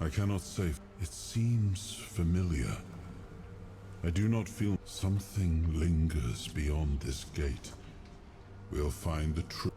I cannot say. It seems familiar. I do not feel something lingers beyond this gate. We'll find the truth.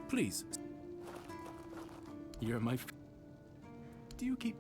Please. You're my... Do you keep...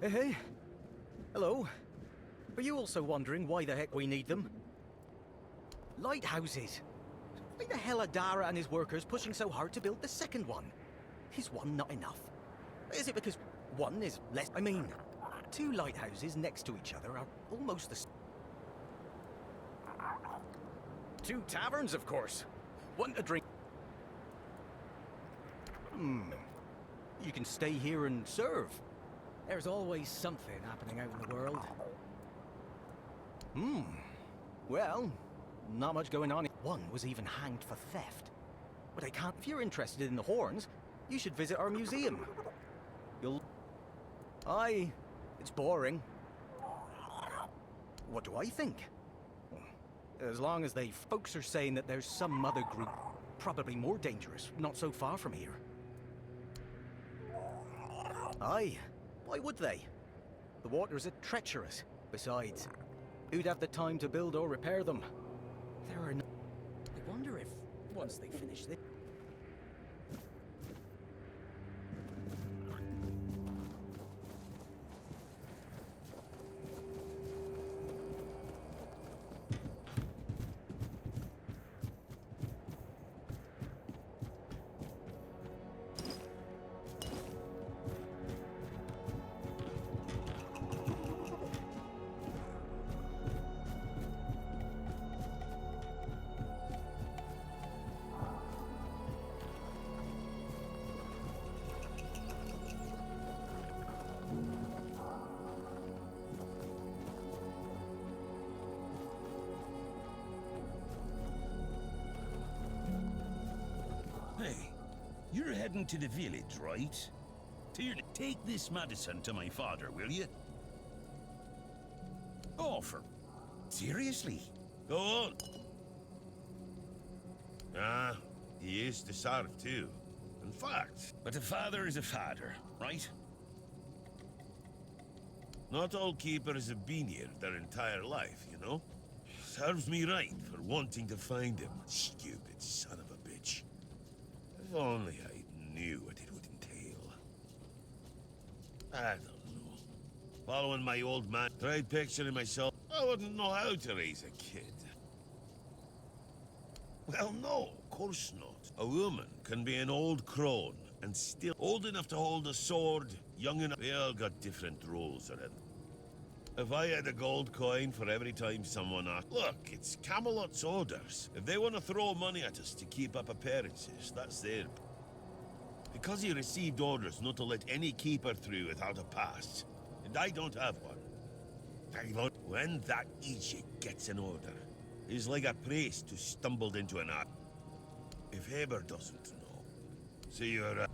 Hey. Hello. Are you also wondering why the heck we need them? Lighthouses. Why the hell are Dara and his workers pushing so hard to build the second one? Is one not enough? Is it because one is less? I mean, two lighthouses next to each other are almost the same. Two taverns, of course. One to drink. You can stay here and serve. There's always something happening out in the world. Well, not much going on. One was even hanged for theft. But I can't. If you're interested in the horns, you should visit our museum. It's boring. What do I think? As long as folks are saying that there's some other group, probably more dangerous, not so far from here. Aye, why would they? The waters are treacherous. Besides, who'd have the time to build or repair them? There are no... I wonder if, once they finish this... Hey, you're heading to the village, right? Take this medicine to my father, will you? Oh, seriously? Go on. Ah, he used to serve too. In fact, But a father is a father, right? not all keepers have been here their entire life, you know? Serves me right for wanting to find him. Stupid son of a bitch. If only I knew what it would entail. I don't know. Following my old man, tried picturing myself. I wouldn't know how to raise a kid. Well, no, of course not. A woman can be an old crone and still old enough to hold a sword, young enough. We all got different roles around. If I had a gold coin for every time someone asked, look, it's Camelot's orders. If they want to throw money at us to keep up appearances, that's their... Because he received orders not to let any keeper through without a pass, and I don't have one. When that Egypt gets an order, he's like a priest who stumbled into an act. If Haber doesn't know, so you're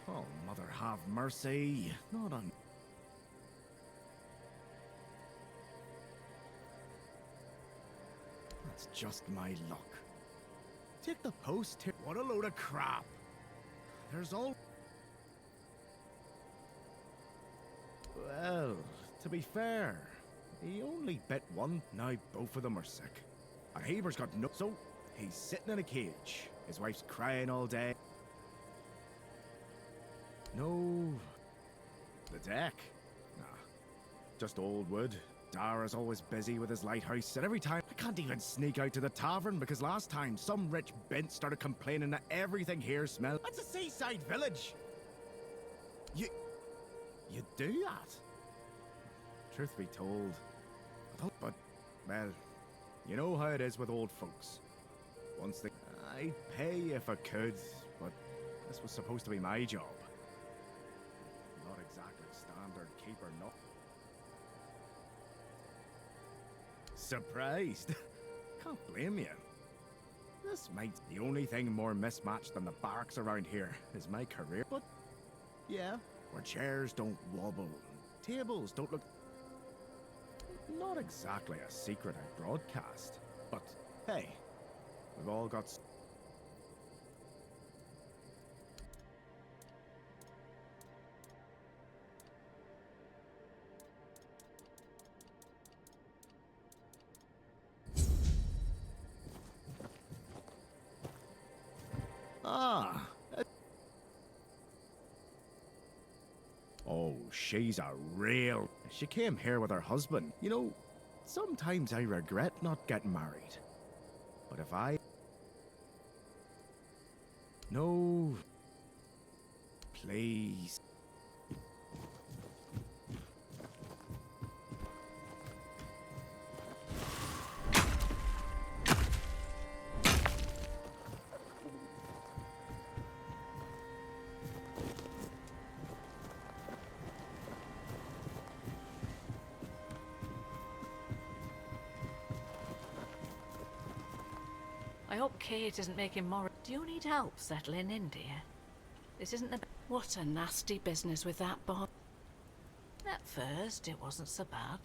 Oh, Mother have mercy. Not on... That's just my luck. Take the post here. What a load of crap. There's all... Well, to be fair, he only bit one. Now both of them are sick. And Haber's got no... So, he's sitting in a cage. His wife's crying all day. No... The deck? Nah. Just old wood. Dara's always busy with his lighthouse, and every time I can't even sneak out to the tavern because last time some rich bint started complaining that everything here smells. That's a seaside village! You do that? Truth be told, I thought, but, well, you know how it is with old folks. Once they... I'd pay if I could, but this was supposed to be my job. Not exactly standard keeper, no. Surprised? Can't blame you. This might... The only thing more mismatched than the barracks around here is my career, but... Yeah, where chairs don't wobble, tables don't look... Not exactly a secret I broadcast, but hey, We've all got. Ah. Oh, she's a real. She came here with her husband. You know, sometimes I regret not getting married. But if I. No. Please. I hope Kate isn't making more. Do you need help settling in, dear? This isn't the. What a nasty business with that boy. At first, it wasn't so bad.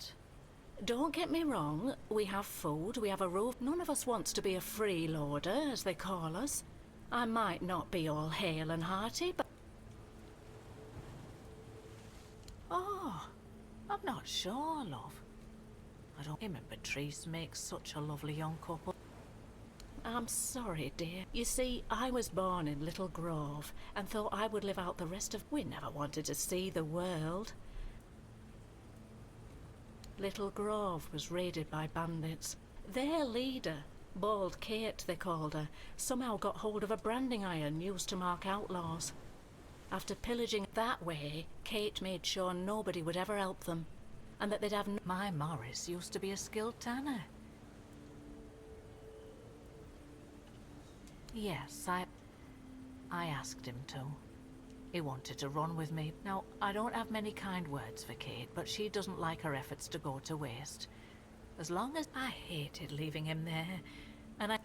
Don't get me wrong, we have food, we have a roof. None of us wants to be a freeloader, as they call us. I might not be all hale and hearty, but. Oh, I'm not sure, love. I don't. Him and Patrice make such a lovely young couple. I'm sorry, dear. You see, I was born in Little Grove and thought I would live out the rest of... We never wanted to see the world. Little Grove was raided by bandits. Their leader, Bald Kate they called her, somehow got hold of a branding iron used to mark outlaws. After pillaging that way, Kate made sure nobody would ever help them, and that they'd have... My Morris used to be a skilled tanner. Yes, I asked him to. He wanted to run with me. Now, I don't have many kind words for Kate, but she doesn't like her efforts to go to waste. As long as I hated leaving him there, and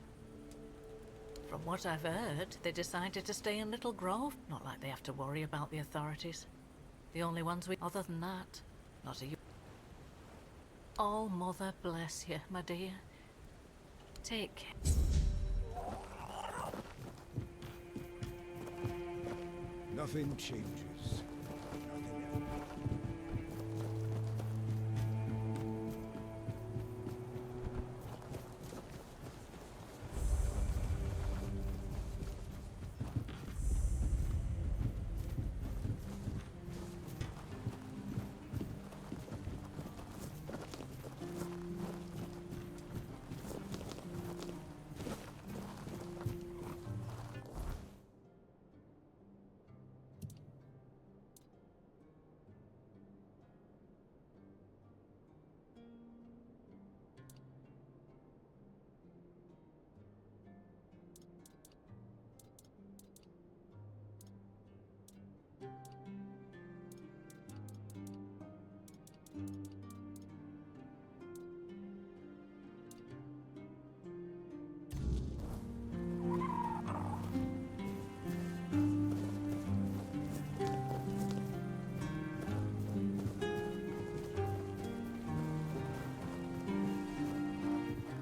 from what I've heard, they decided to stay in Little Grove. Not like they have to worry about the authorities. The only ones we... Other than that, not a... Oh, Mother bless you, my dear. Take care. Nothing changes. Nothing ever.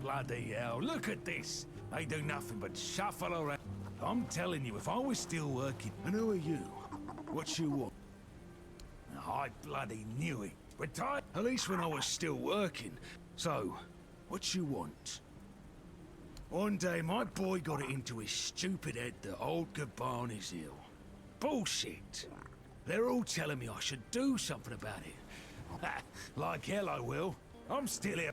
Bloody hell, look at this! They do nothing but shuffle around. I'm telling you, if I was still working... And who are you? What you want? I bloody knew it. Retired, at least when I was still working. So, what you want? One day, my boy got it into his stupid head that old Gaban is ill. Bullshit! They're all telling me I should do something about it. Like hell I will. I'm still here.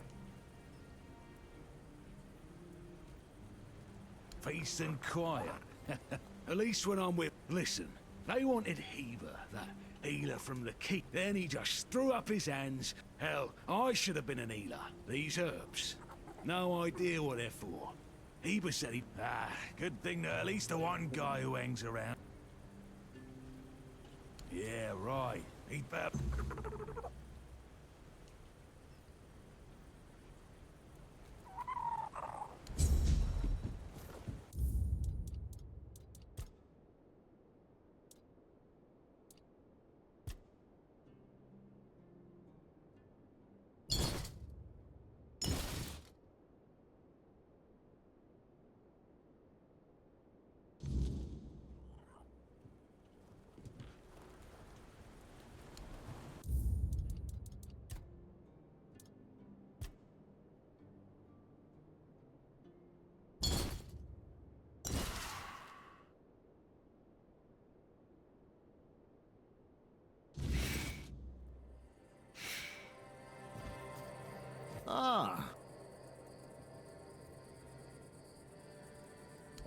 Peace and quiet. At least when I'm with... Listen, they wanted Heber, that healer from the keep. Then he just threw up his hands. Hell, I should have been an healer. These herbs. No idea what they're for. Heber said he... good thing that at least the one guy who hangs around. Yeah, right. He'd better...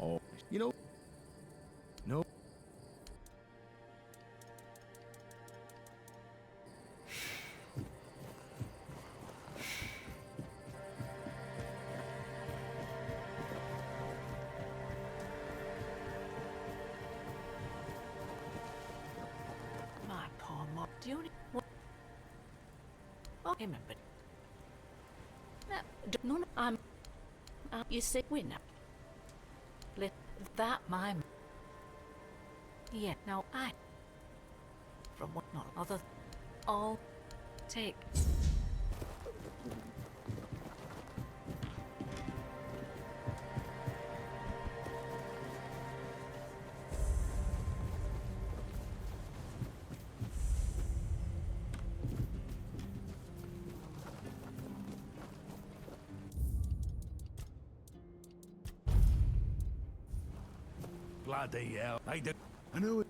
Oh, you know, no. My poor mom. Do you what? Oh, remember. No, no, you say winner. Let that my. Yeah, now I. From what not other. All. Take. Bloody hell. They do. I knew it.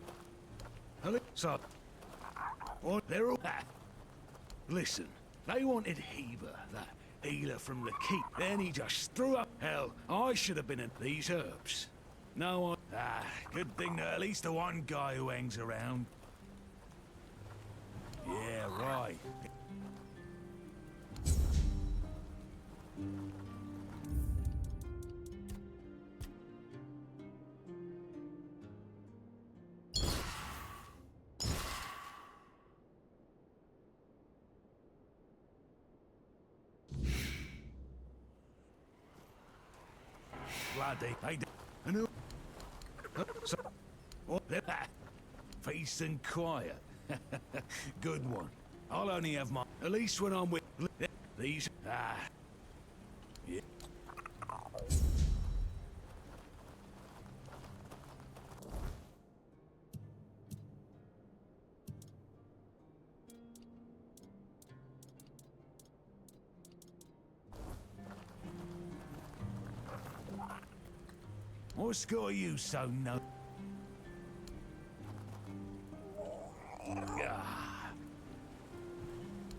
So. Oh, they're all. Listen, they wanted Heber, that healer from the keep. Then he just threw up. Hell, I should have been in these herbs. No one. Good thing that at least the one guy who hangs around. Yeah, right. Bloody, they do. I knew. So, what? Peace and quiet. Good one. I'll only have my. At least when I'm with these. Yeah. What's got you so no?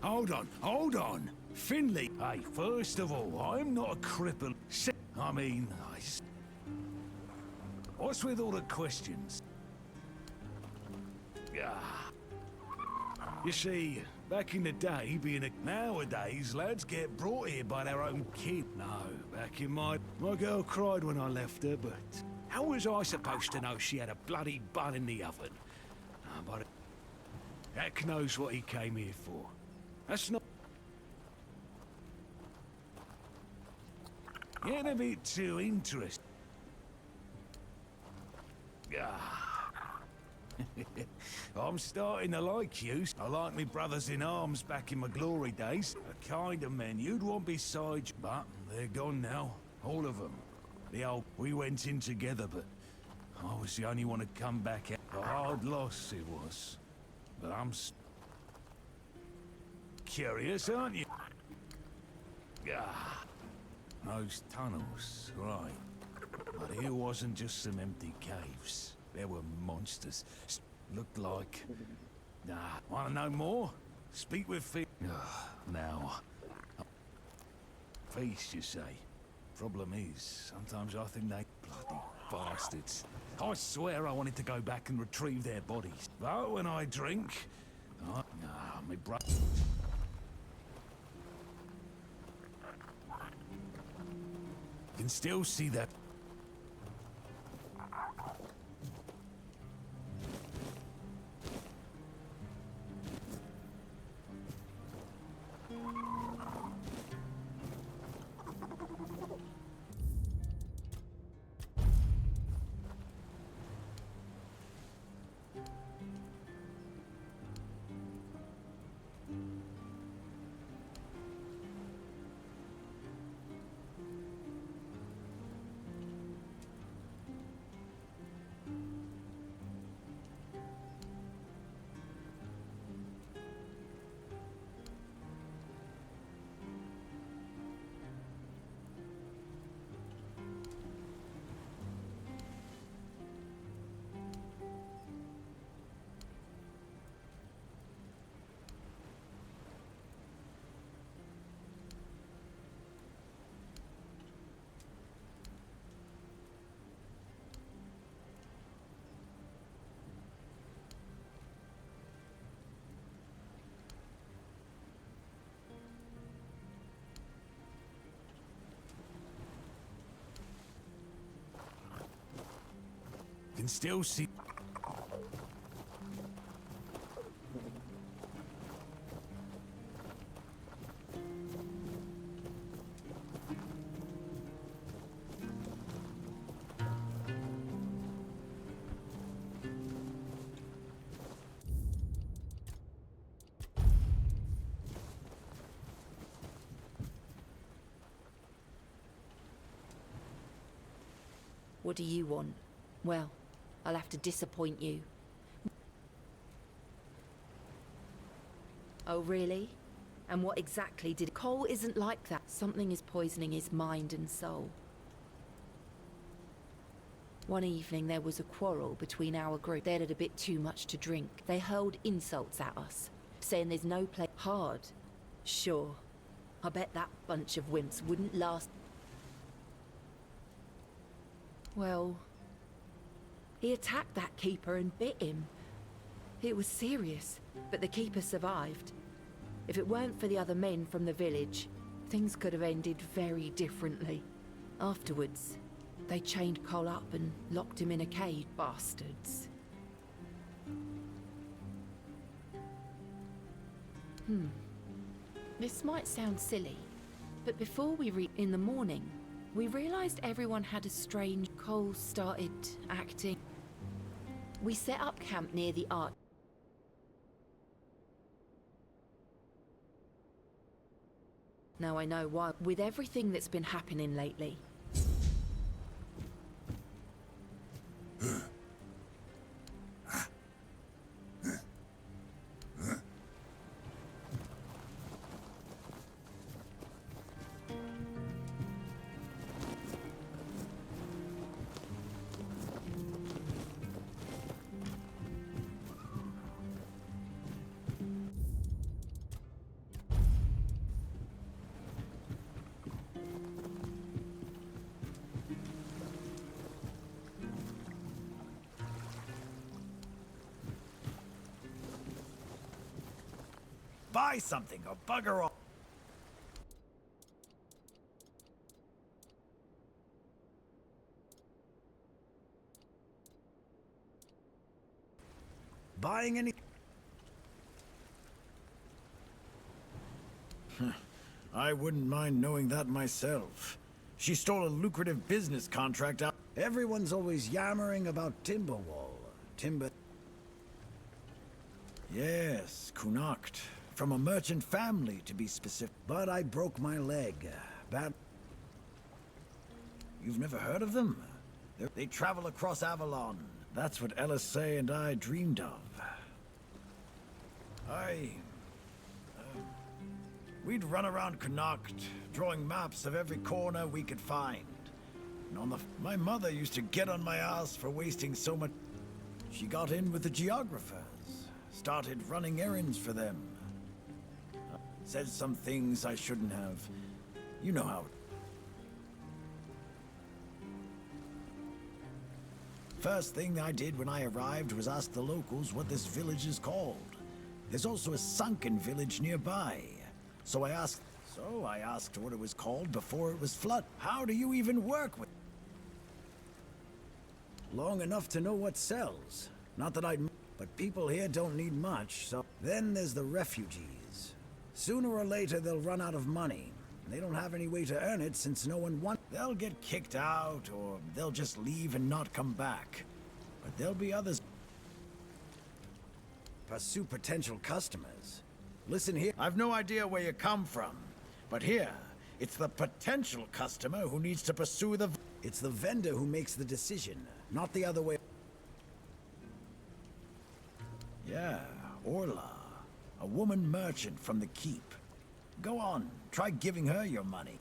Hold on. Finley. Hey, first of all, I'm not a cripple. I mean, what's with all the questions? You see, back in the day, nowadays, lads get brought here by their own kid. No, back in my girl cried when I left her, but how was I supposed to know she had a bloody bun in the oven? But Heck knows what he came here for. That's not. Get a bit too interested. I'm starting to like you. I like me brothers in arms back in my glory days. The kind of men you'd want beside you. But they're gone now. All of them. We went in together, but I was the only one to come back out. A hard loss it was. But I'm curious, aren't you? Those tunnels, right. But here wasn't just some empty caves. There were monsters. Looked like... wanna know more? Speak with now. Feast, you say? Problem is, sometimes I think they... Bloody bastards. I swear I wanted to go back and retrieve their bodies. But when I drink... me brother... Can still see that. can still see. What do you want? Well, I'll have to disappoint you. Oh, really? And what exactly did... Cole isn't like that. Something is poisoning his mind and soul. One evening there was a quarrel between our group. They'd had a bit too much to drink. They hurled insults at us, saying there's no place... Hard. Sure. I bet that bunch of wimps wouldn't last... Well, he attacked that keeper and bit him. It was serious, but the keeper survived. If it weren't for the other men from the village, things could have ended very differently. Afterwards, they chained Cole up and locked him in a cage, bastards. This might sound silly, but before we in the morning, we realized everyone had a strange... Cole started acting. We set up camp near the arch. Now I know why. With everything that's been happening lately. Buy something or bugger off. Buying any... I wouldn't mind knowing that myself. She stole a lucrative business contract out. Everyone's always yammering about Timberwall. Timber... Yes, Connacht. From a merchant family, to be specific. But I broke my leg. Bad... You've never heard of them? They travel across Avalon. That's what LSA and I dreamed of. We'd run around Connacht, drawing maps of every corner we could find. And my mother used to get on my ass for wasting so much... She got in with the geographers, started running errands for them. Said some things I shouldn't have. You know how... First thing I did when I arrived was ask the locals what this village is called. There's also a sunken village nearby. So I asked what it was called before it was flooded. How do you even work with... Long enough to know what sells. Not that I'd... But people here don't need much, so... Then there's the refugees. Sooner or later they'll run out of money. They don't have any way to earn it since no one wants... They'll get kicked out, or they'll just leave and not come back. But there'll be others... Pursue potential customers. Listen here, I've no idea where you come from. But here, it's the potential customer who needs to pursue the... It's the vendor who makes the decision, not the other way. Yeah, Orla. A woman merchant from the keep. Go on, try giving her your money.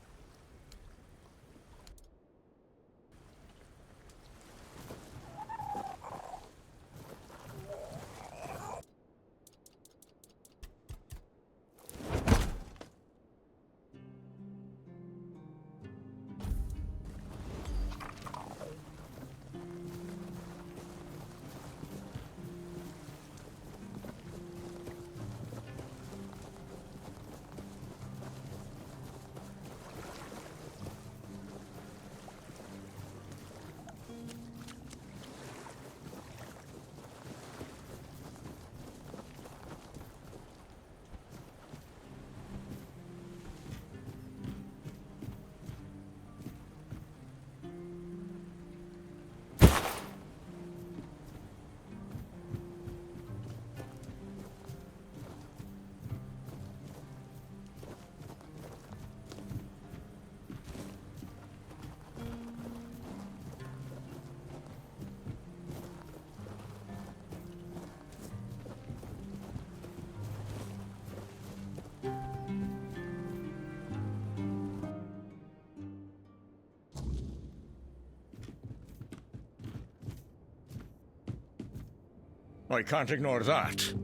I can't ignore that.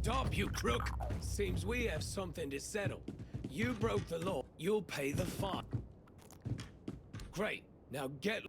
Stop, you crook! Seems we have something to settle. You broke the law. You'll pay the fine. Great. Now get...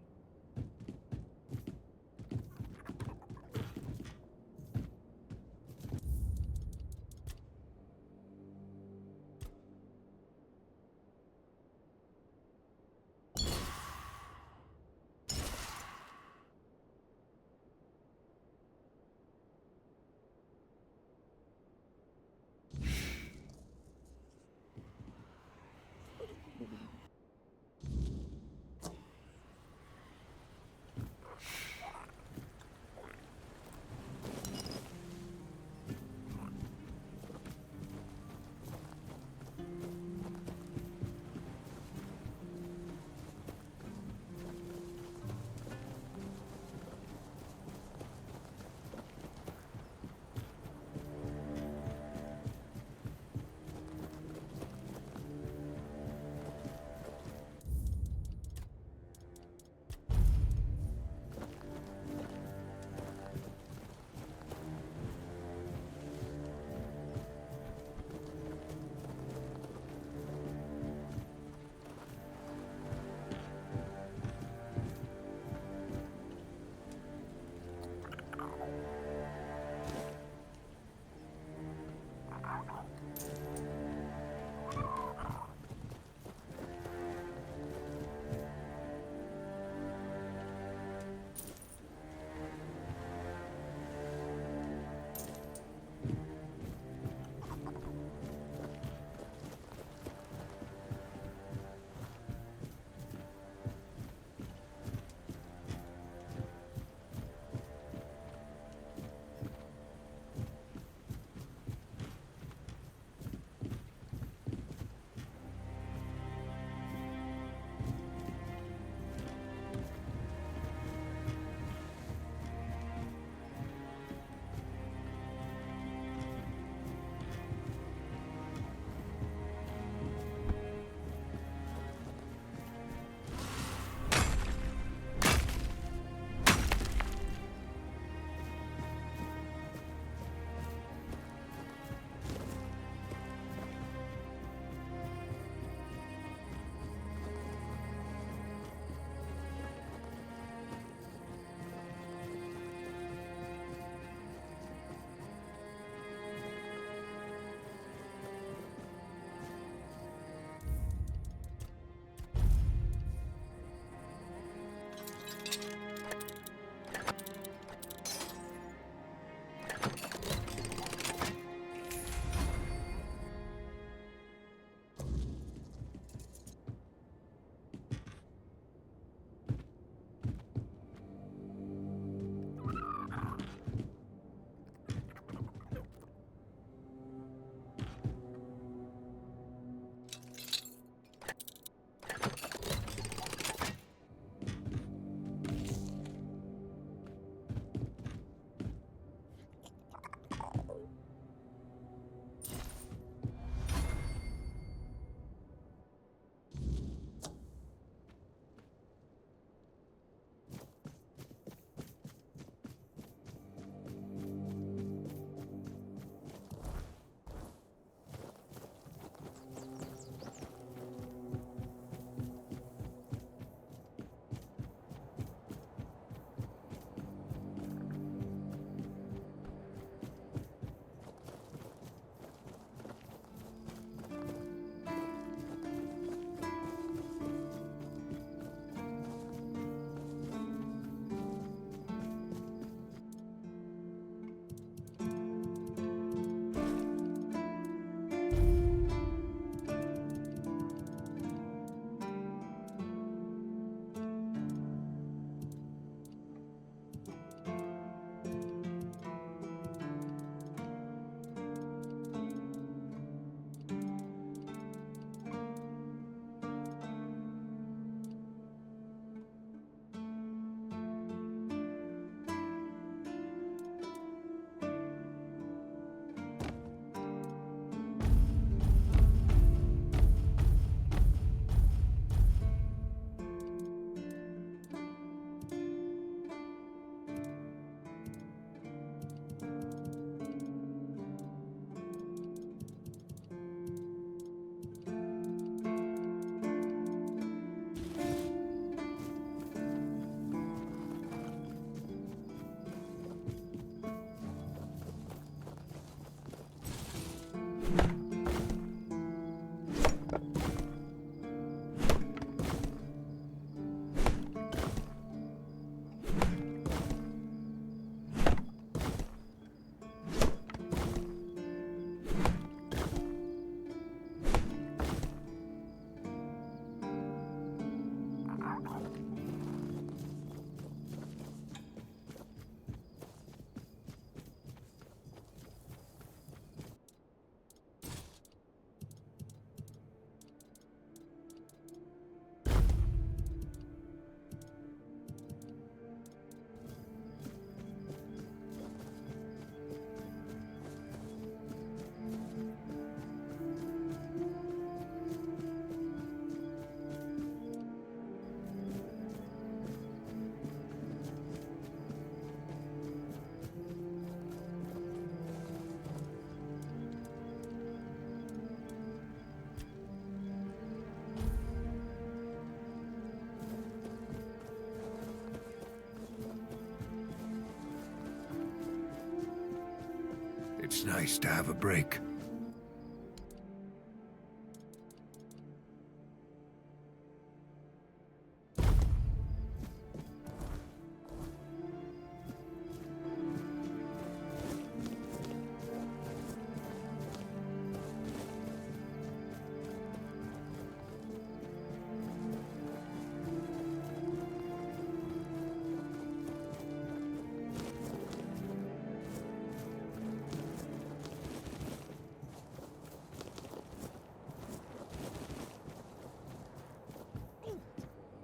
It's nice to have a break.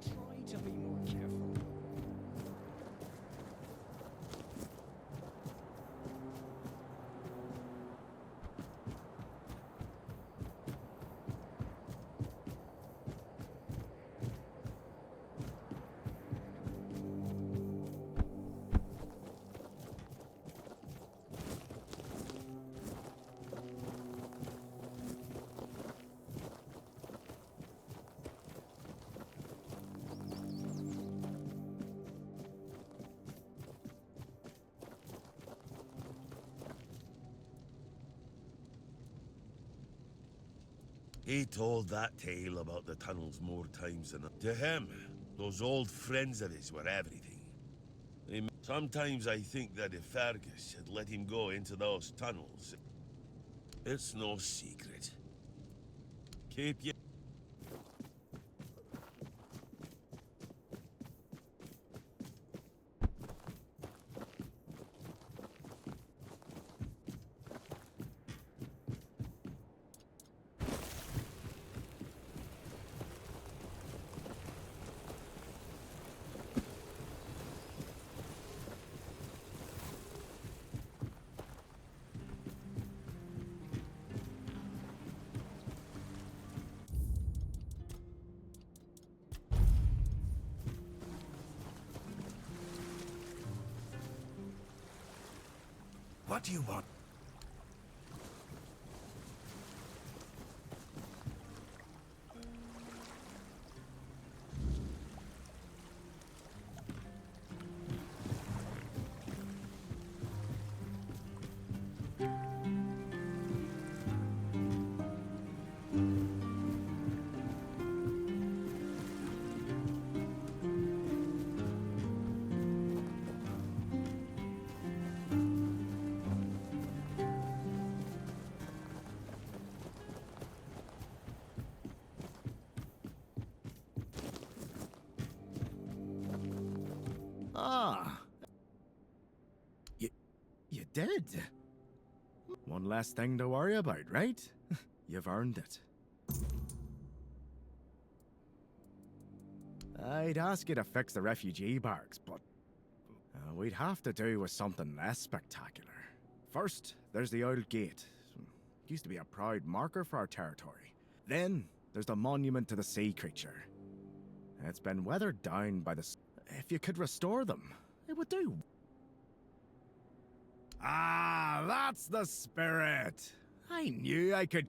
Try to be more careful. He told that tale about the tunnels more times than... To him, those old friends of his were everything. Sometimes I think that if Fergus had let him go into those tunnels... It's no secret. Keep your... What do you want? Ah. You did? One less thing to worry about, right? You've earned it. I'd ask you to fix the refugee barracks, but we'd have to do with something less spectacular. First, there's the old gate. It used to be a proud marker for our territory. Then, there's the monument to the sea creature. It's been weathered down by the... If you could restore them, it would do. Ah, that's the spirit. I knew I could...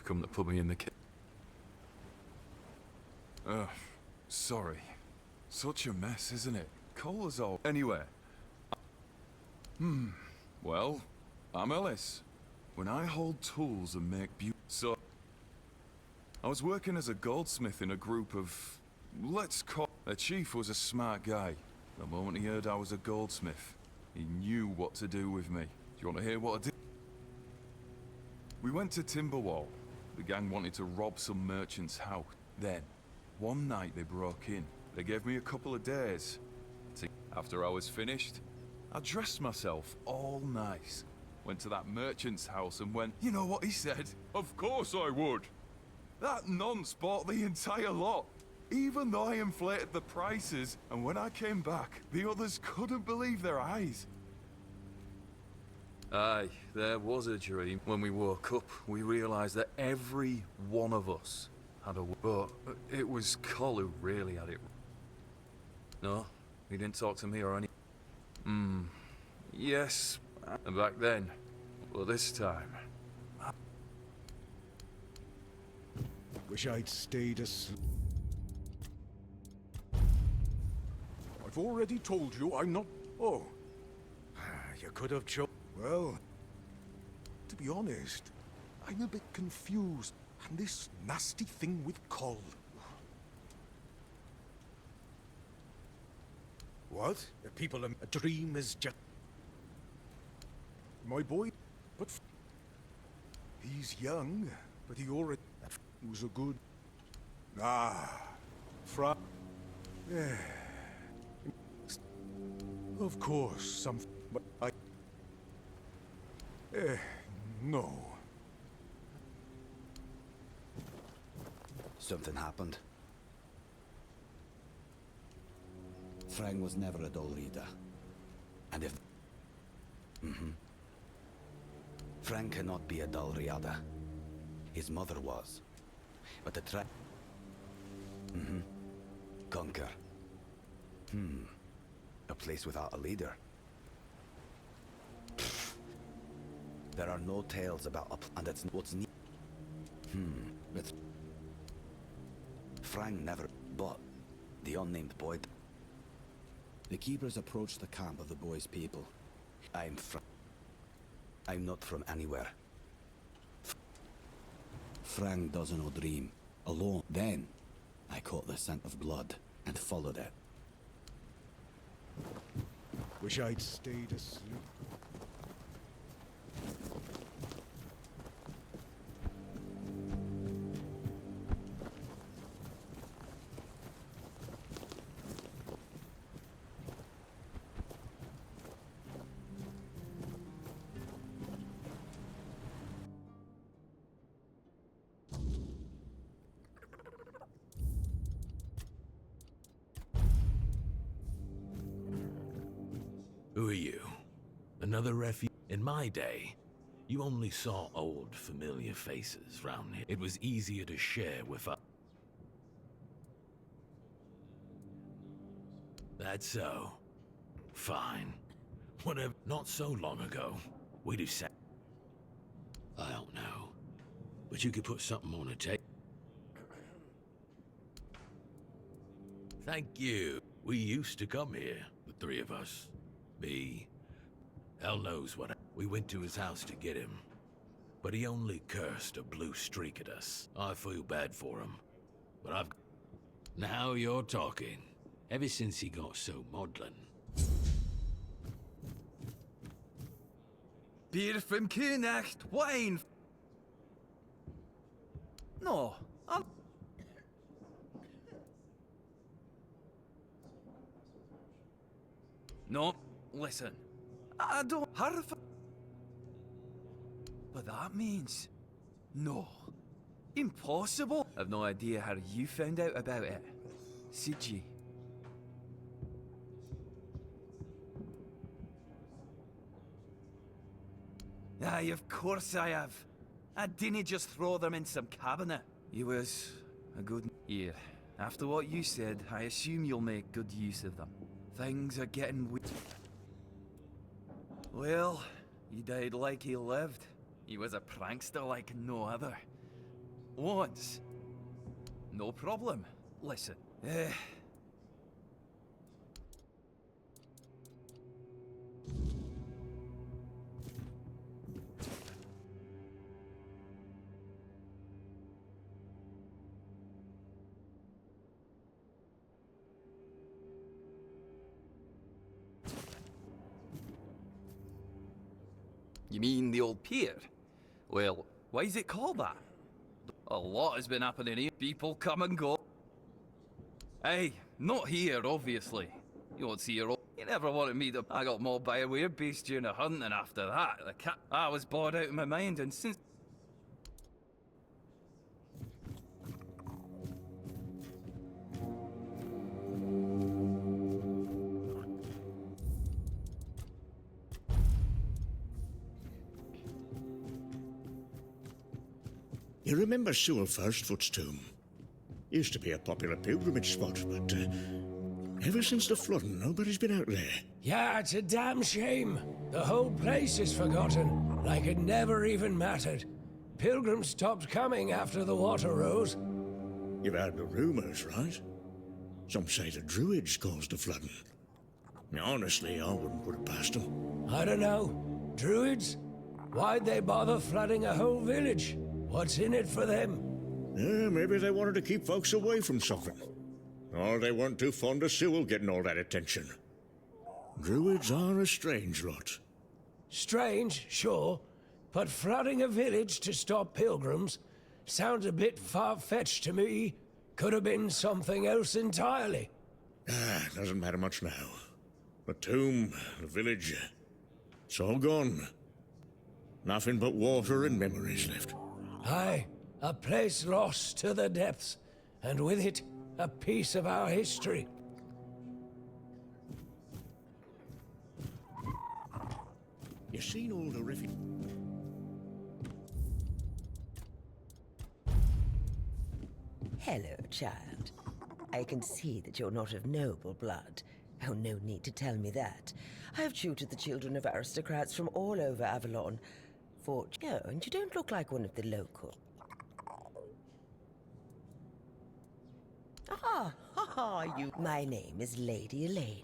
Come to put me in the sorry. Such a mess, isn't it? Cold as all. Anyway. Well, I'm Ellis. when I hold tools and make beauty. So, I was working as a goldsmith in a group of, let's call. The chief was a smart guy. The moment he heard I was a goldsmith, he knew what to do with me. Do you want to hear what I did? We went to Timberwall. The gang wanted to rob some merchant's house. Then, one night they broke in. They gave me a couple of days. After I was finished, I dressed myself all nice. Went to that merchant's house and went, you know what he said? Of course I would. That nonce bought the entire lot, even though I inflated the prices. And when I came back, the others couldn't believe their eyes. Aye, there was a dream. When we woke up, we realized that every one of us had a... But it was Col who really had it. No, he didn't talk to me or any... Yes, and back then. Well, this time... Wish I'd stayed asleep. I've already told you I'm not... Oh. You could have chosen. Well, to be honest, I'm a bit confused. And this nasty thing with Col. What? The people a dream is just... My boy, but... He's young, but he already... was a good... Yeah. Of course, some... But I... no. Something happened. Frang was never a dull reader. And if... Frang cannot be a dull reader. His mother was. But the Conquer. A place without a leader. There are no tales about up, and that's what's neat. But Frang never. But the unnamed boy. The keepers approached the camp of the boy's people. I'm not from anywhere. Frang doesn't know dream. Alone. Then, I caught the scent of blood and followed it. Wish I'd stayed asleep. Who are you? Another refuge? In my day, you only saw old, familiar faces round here. It was easier to share with us. That's so. Fine. Whatever. Not so long ago, we'd have said... I don't know. But you could put something on a table. Thank you. We used to come here, the three of us. Me. Hell knows what. We went to his house to get him. But he only cursed a blue streak at us. I feel bad for him. But I've... Now you're talking. Ever since he got so maudlin. Bier from Kunacht, wine! No, I'm... No, listen. I don't harf. But that means... No. Impossible. I've no idea how you found out about it. Did you? Aye, of course I have. I didn't just throw them in some cabinet. He was a good... Here, after what you said, I assume you'll make good use of them. Things are getting weird. Well, he died like he lived. He was a prankster like no other. Once. No problem. Listen. You mean the old pier? Well, why is it called that? A lot has been happening here. People come and go. Hey, not here, obviously. You won't see your old... You never wanted me to... I got mauled by a werebeast during a hunt, and after that, the cat... I was bored out of my mind, and since... You remember Sewell Firstfoot's tomb? Used to be a popular pilgrimage spot, but ever since the flooding, nobody's been out there. Yeah, it's a damn shame. The whole place is forgotten, like it never even mattered. Pilgrims stopped coming after the water rose. You've heard the rumors, right? Some say the Druids caused the flooding. Honestly, I wouldn't put it past them. I don't know. Druids? Why'd they bother flooding a whole village? What's in it for them? Yeah, maybe they wanted to keep folks away from something. Or they weren't too fond of Sewell getting all that attention. Druids are a strange lot. Strange, sure, but flooding a village to stop pilgrims sounds a bit far-fetched to me. Could have been something else entirely. Doesn't matter much now. The tomb, the village, it's all gone. Nothing but water and memories left. Aye, a place lost to the depths, and with it, a piece of our history. You seen all the refugees? Hello, child. I can see that you're not of noble blood. Oh, no need to tell me that. I've tutored the children of aristocrats from all over Avalon. Oh, and you don't look like one of the local. You. My name is Lady Elaine.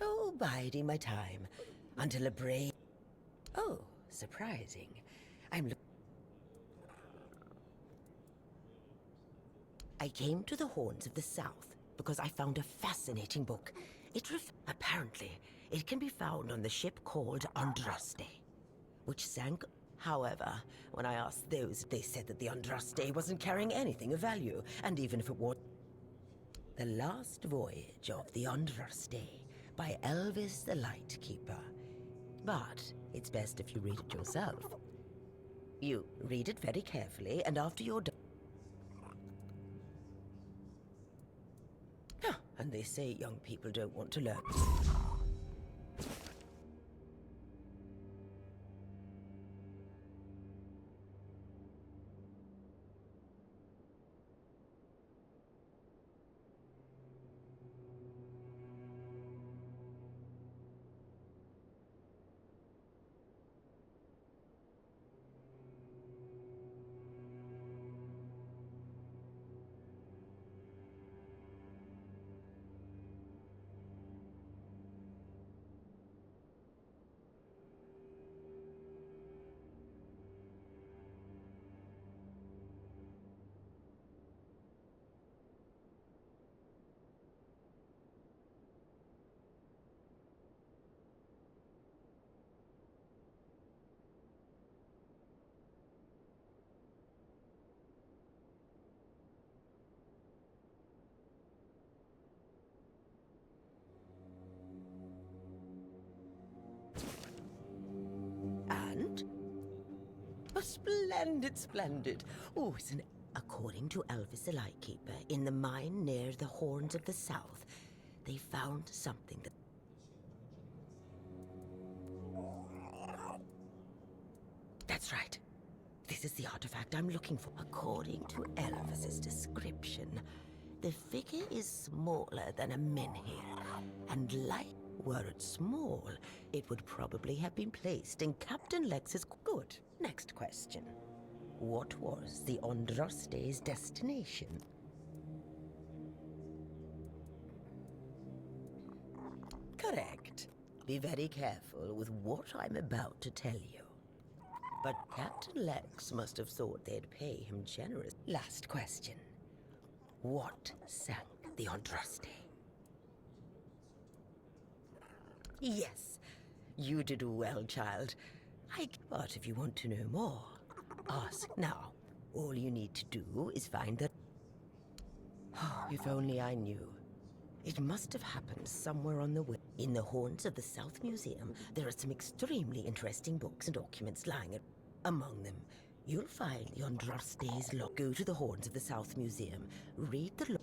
Oh, biding my time until a brave. Oh, surprising. I came to the Horns of the South because I found a fascinating book. Apparently, it can be found on the ship called Andraste, which sank. However, when I asked those, they said that the Andraste wasn't carrying anything of value, and even if it were... The Last Voyage of the Andraste by Elvis the Lightkeeper. But it's best if you read it yourself. You read it very carefully, and after you're done... And they say young people don't want to learn. Oh, splendid, splendid. Oh, according to Elvis the Lightkeeper, in the mine near the Horns of the South, they found something that... That's right. This is the artifact I'm looking for. According to Elvis's description, the figure is smaller than a menhir, and were it small, it would probably have been placed in Captain Lex's... Good. Next question. What was the Andraste's destination? Correct. Be very careful with what I'm about to tell you. But Captain Lex must have thought they'd pay him generous. Last question. What sank the Andraste? Yes. You did well, child. But if you want to know more, ask now. All you need to do is find the... If only I knew. It must have happened somewhere on the way. In the Horns of the South Museum, there are some extremely interesting books and documents lying among them. You'll find the Andraste's log. Go to the Horns of the South Museum. Read the log.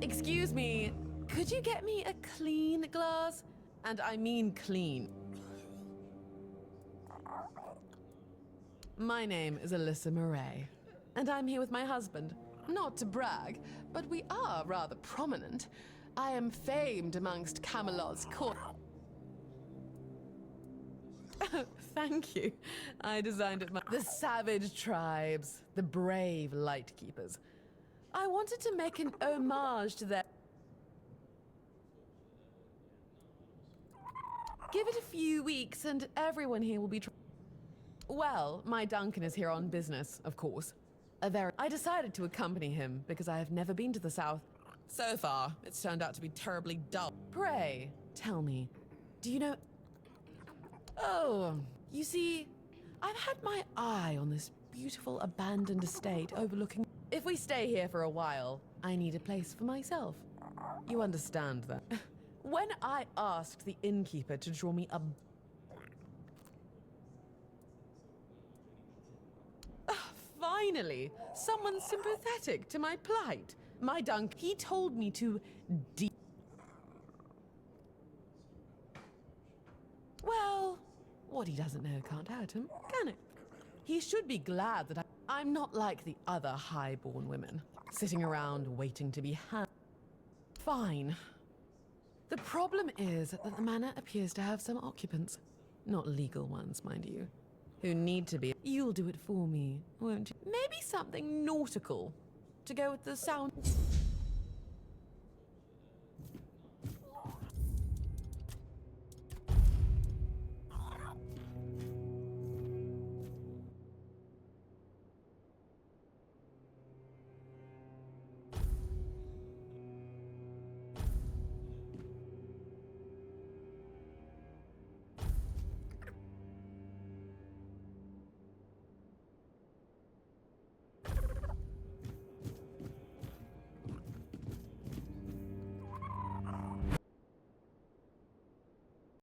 Excuse me, could you get me a clean glass? And I mean clean. My name is Alyssa Murray, and I'm here with my husband. Not to brag, but we are rather prominent. I am famed amongst Camelot's court. Thank you. I designed it. The savage tribes, the brave lightkeepers. I wanted to make an homage to their... Give it a few weeks and everyone here will be... Well, my Duncan is here on business, of course. I decided to accompany him because I have never been to the South. So far, it's turned out to be terribly dull. Pray, tell me, do you know... Oh, you see, I've had my eye on this beautiful abandoned estate overlooking... If we stay here for a while, I need a place for myself. You understand that. When I asked the innkeeper to draw me a... Finally, someone sympathetic to my plight. My dunk, he told me to Well, what he doesn't know can't hurt him, can it? He should be glad that I'm not like the other high-born women, sitting around waiting to be Fine. The problem is that the manor appears to have some occupants. Not legal ones, mind you. Who need to be. You'll do it for me, won't you? Maybe something nautical to go with the sound.